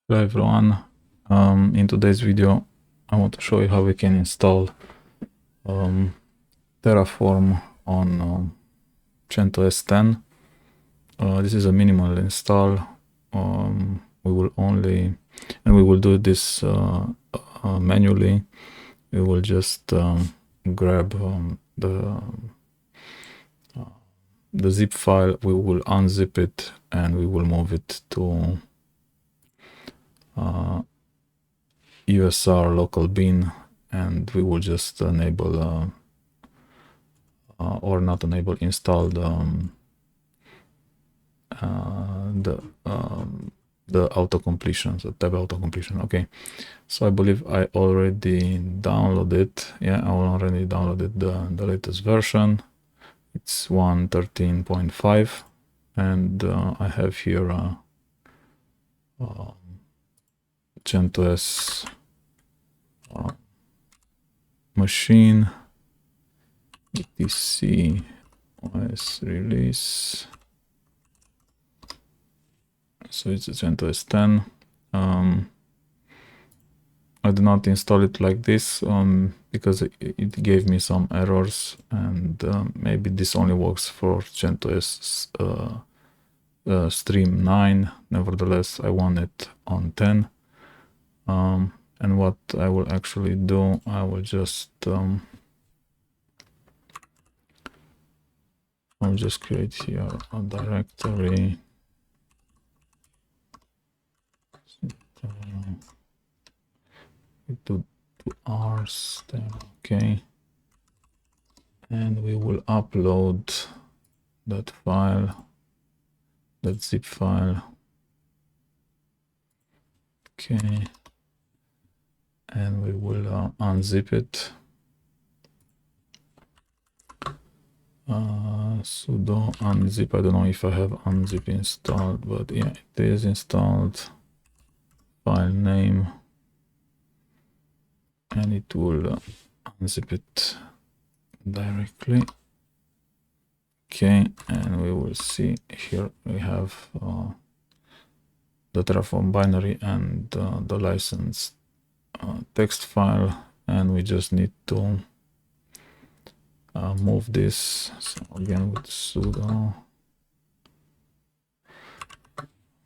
Hello everyone. In today's video I want to show you how we can install Terraform on CentOS 10. This is a minimal install. We will do this manually. We will just grab the zip file, we will unzip it, and we will move it to USR local bin, and we will just enable or not enable, install the auto completion, the tab auto completion. Okay, so I believe I already downloaded. Yeah, I already downloaded the latest version. It's 1.13.5, and I have here CentOS machine, etc OS release. So it's a CentOS 10. I did not install it like this because it gave me some errors, and maybe this only works for CentOS stream 9. Nevertheless, I want it on 10. And what I will actually do, I will just create here a directory. Do 2Rs there, okay. And we will upload that file, that zip file. Okay. And we will unzip it. Sudo unzip. I don't know if I have unzip installed, but yeah, it is installed. File name, and it will unzip it directly. Okay, and we will see here we have the Terraform binary and the licensed text file, and we just need to move this. So again with sudo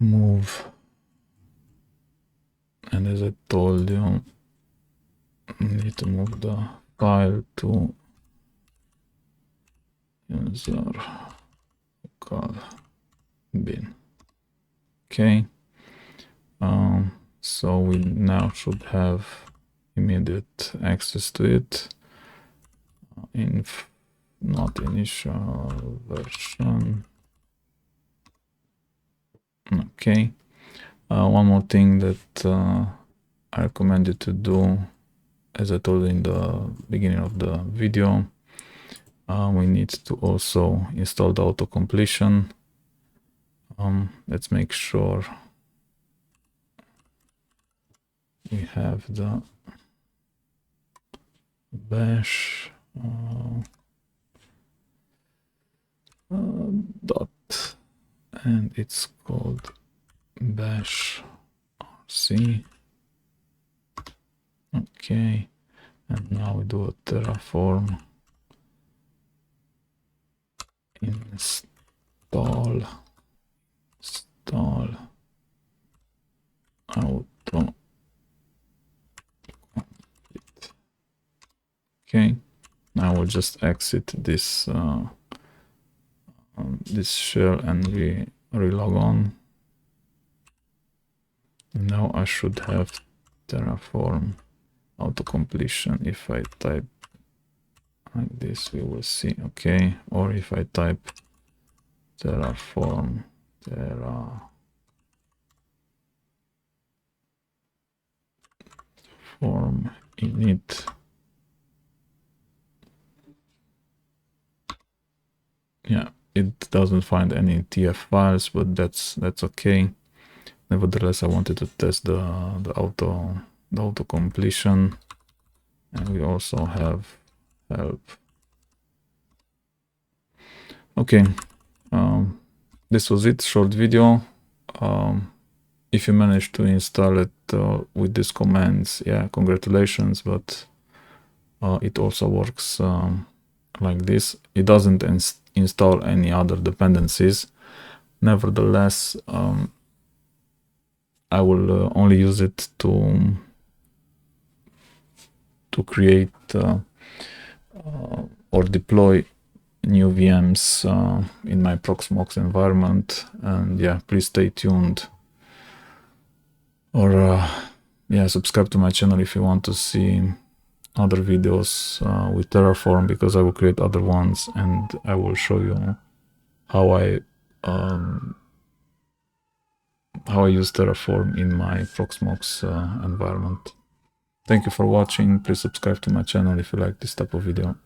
move, and as I told you, we need to move the file to user local bin. Okay, so we now should have immediate access to it. Not initial version. Okay. One more thing that I recommend you to do, as I told you in the beginning of the video, we need to also install the auto completion. Let's make sure we have the bash dot, and it's called bash rc. Okay, and now we do a Terraform install auto complete. Okay, now we'll just exit this this shell and relog on. Now I should have Terraform auto completion. If I type like this, we will see. Okay, or if I type Terraform init, yeah, it doesn't find any TF files, but that's okay. Nevertheless, I wanted to test the auto completion, and we also have help. Okay, this was it, short video. if you manage to install it with these commands, yeah, congratulations, but it also works like this. It doesn't install any other dependencies. Nevertheless, I will only use it to create or deploy new VMs in my Proxmox environment. And yeah, please stay tuned, or yeah, subscribe to my channel if you want to see other videos with Terraform, because I will create other ones and I will show you how I use Terraform in my Proxmox environment. Thank you for watching. Please subscribe to my channel if you like this type of video.